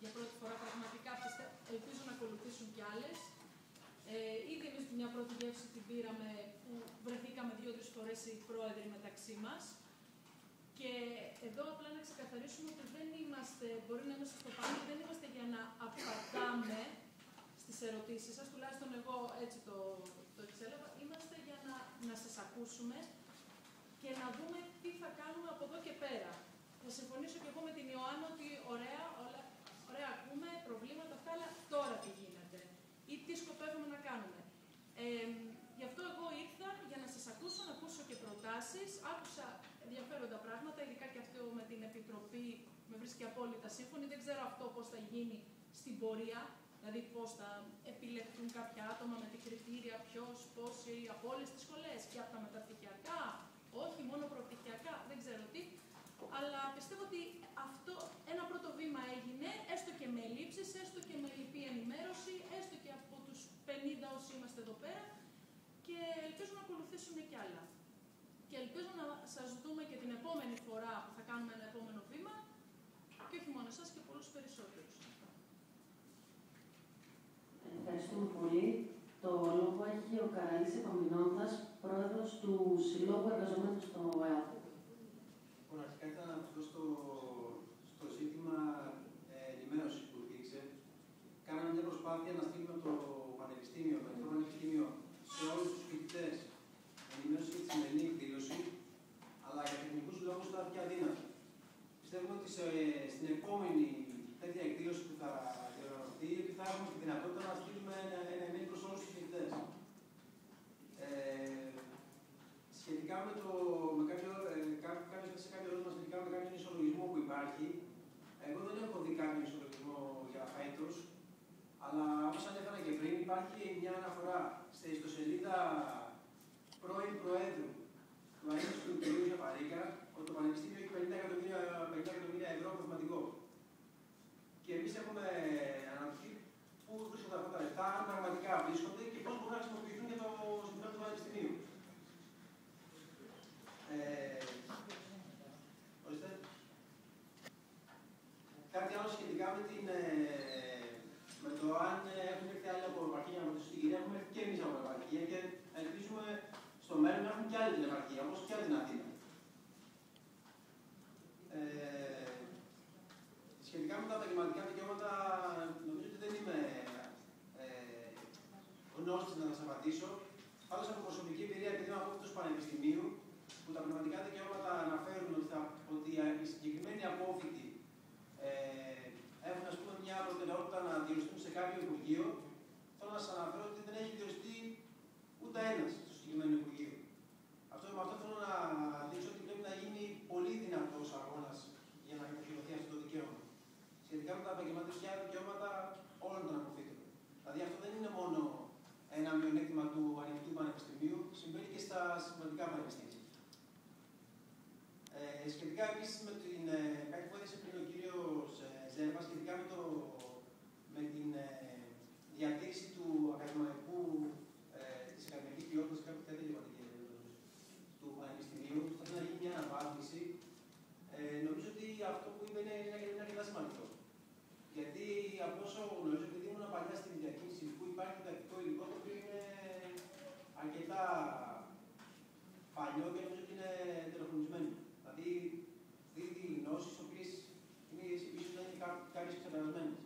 για πρώτη φορά πραγματικά ελπίζω να ακολουθήσουν κι άλλες. Ήδη εμείς μια πρώτη γεύση την πήραμε που βρεθήκαμε 2-3 φορές οι πρόεδροι μεταξύ μας. Και εδώ απλά να ξεκαθαρίσουμε ότι δεν είμαστε, μπορεί να είμαστε στο πάνελ, δεν είμαστε για να απαντάμε στις ερωτήσεις σας, τουλάχιστον εγώ έτσι το εξέλαβα. Είμαστε για να σας ακούσουμε και να δούμε τι θα κάνουμε από εδώ και πέρα. Θα συμφωνήσω και εγώ με την Ιωάννα ότι ωραία ακούμε προβλήματα αυτά, αλλά τώρα τι γίνεται ή τι σκοπεύουμε να κάνουμε. Γι' αυτό εγώ ήρθα για να σας ακούσω, να ακούσω και προτάσεις. Άκουσα ενδιαφέροντα πράγματα, ειδικά και αυτό με την Επιτροπή με βρίσκει απόλυτα σύμφωνη. Δεν ξέρω αυτό πώς θα γίνει στην πορεία, δηλαδή πώς θα επιλεχθούν κάποια άτομα με τι κριτήρια, ποιος, πόσοι, από όλες τις σχολές και από τα μεταπτυχιακά, όχι μόνο προπτυχιακά, δεν ξέρω τι. Αλλά πιστεύω ότι αυτό ένα πρώτο βήμα έγινε, έστω και με ελλείψεις, έστω και με λυπή ενημέρωση, έστω και από τους 50 όσοι είμαστε εδώ πέρα και ελπίζω να ακολουθήσουμε κι άλλα. Και ελπίζω να σας δούμε και την επόμενη φορά που θα κάνουμε ένα επόμενο βήμα και όχι μόνο εσάς και πολλούς περισσότερους. Ευχαριστούμε πολύ. Το λόγο έχει ο Καραλής Επαμεινώντας, πρόεδρος του Συλλόγου Εργαζομένων στο ΕΑΠ. Αρχικά ήθελα να αναφερθώ στο ζήτημα ενημέρωση που υπήρξε. Κάναμε μια προσπάθεια να στείλουμε το Πανεπιστήμιο, το Ελληνικό Πανεπιστήμιο, σε όλους τους φοιτητές ενημέρωση για τη σημερινή εκδήλωση, αλλά για τεχνικούς λόγους στάθηκε αδύνατο. Πιστεύουμε ότι στην επόμενη τέτοια εκδήλωση που θα διοργανωθεί, θα έχουμε τη δυνατότητα να στείλουμε ένα email προς όλους τους φοιτητές. Σχετικά σε κάποιο ερώτημα σχετικά με κάποιον ισολογισμό που υπάρχει, εγώ δεν έχω δει κάποιον ισολογισμό για φέτος, αλλά όπως ανέφερα και πριν, υπάρχει μια αναφορά στη ιστοσελίδα πρώην Προέδρου του ΑΕΠ του κ. Γιαπαρίκα ότι το Πανεπιστήμιο έχει 50 εκατομμύρια ευρώ αποθεματικό. Και εμείς έχουμε αναρωτηθεί πού βρίσκονται αυτά τα λεφτά, αν πραγματικά βρίσκονται και πώς μπορούν να χρησιμοποιηθούν για το συμφέρον του Πανεπιστημίου. Κάτι άλλο σχετικά με το αν έχουν έρθει άλλοι από επαρχία να ρωτήσουν την κυρία, έχουμε έρθει και εμείς από επαρχία και ελπίζουμε στο μέλλον να έχουμε και άλλη την επαρχία, όπως και άλλη την Αθήνα. Σχετικά με τα επαγγελματικά δικαιώματα, νομίζω ότι δεν είμαι γνώστης να σας απαντήσω. Πάντως από προσωπική εμπειρία, επειδή είμαι απόφυτος του Πανεπιστημίου, που τα πνευματικά δικαιώματα αναφέρουν ότι οι συγκεκριμένοι απόφοιτοι έχουν μια προτεραιότητα να διοριστούν σε κάποιο Υπουργείο, θέλω να σας αναφέρω ότι δεν έχει διοριστεί ούτε ένας στο συγκεκριμένο Υπουργείο. Με αυτό θέλω να δείξω ότι πρέπει να γίνει πολύ δυνατός αγώνας για να εκπληρωθεί αυτό το δικαίωμα. Σχετικά με τα επαγγελματικά δικαιώματα όλων των αποφύτων. Δηλαδή αυτό δεν είναι μόνο ένα μειονέκτημα του ανοιχτού πανεπιστημίου, συμβαίνει και στα συμπληρωματικά πανεπιστήμια. Σχετικά επίσης με κάτι που έδειξε πριν ο κύριος Ζέρβα, σχετικά με την διατήρηση της ακαδημαϊκής ποιότητας, κάτι τέτοιο είπατε του Πανεπιστημίου, θα πρέπει να γίνει μια αναβάθμιση. Νομίζω ότι αυτό που είπε είναι αρκετά σημαντικό. Γιατί από όσο γνωρίζω, επειδή ήμουν παλιά στην διακίνηση που υπάρχει διδακτικό υλικό, το οποίο είναι αρκετά παλιό και νομίζω ότι είναι τελεφωνισμένο. Δηλαδή, δίδει γνώσεις, οι οποίες ίσως να είναι κάποιες ξεπερασμένες.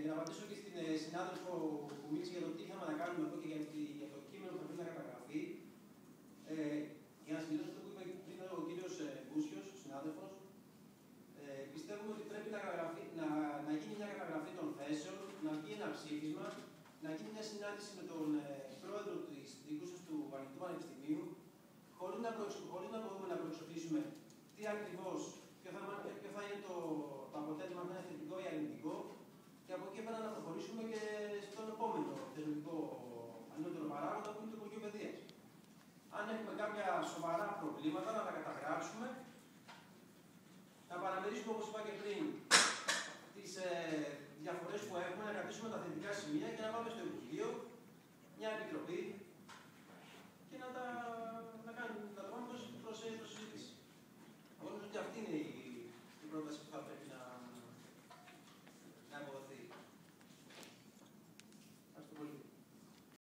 Για να απαντήσω και στην συνάδελφο που μίλησε για το τι είχαμε να κάνουμε εδώ και για το κείμενο που θα πρέπει να καταγραφεί, για να συμπληρώσω αυτό που είπε πριν ο κύριος Μπούσιος, ο συνάδελφος, πιστεύουμε ότι πρέπει να γίνει μια καταγραφή των θέσεων, να βγει ένα ψήφισμα, να γίνει μια συνάντηση με τον πρόεδρο της διοίκησης του Ανοιχτού Πανεπιστημίου, χωρίς να μπορούμε να προεξοφλήσουμε τι ακριβώς, ποιο θα είναι το αποτέλεσμα, αν είναι θετικό ή αρνητικό, και από εκεί πέρα να προχωρήσουμε και στον επόμενο θεσμικό ανώτερο παράγοντα που είναι το Υπουργείο Παιδείας. Αν έχουμε κάποια σοβαρά προβλήματα, να τα καταγράψουμε, να παραμερίσουμε, όπως είπα και πριν, τις διαφορές που έχουμε, να κρατήσουμε τα θετικά σημεία και να πάμε στο Υπουργείο, μια επιτροπή και να τα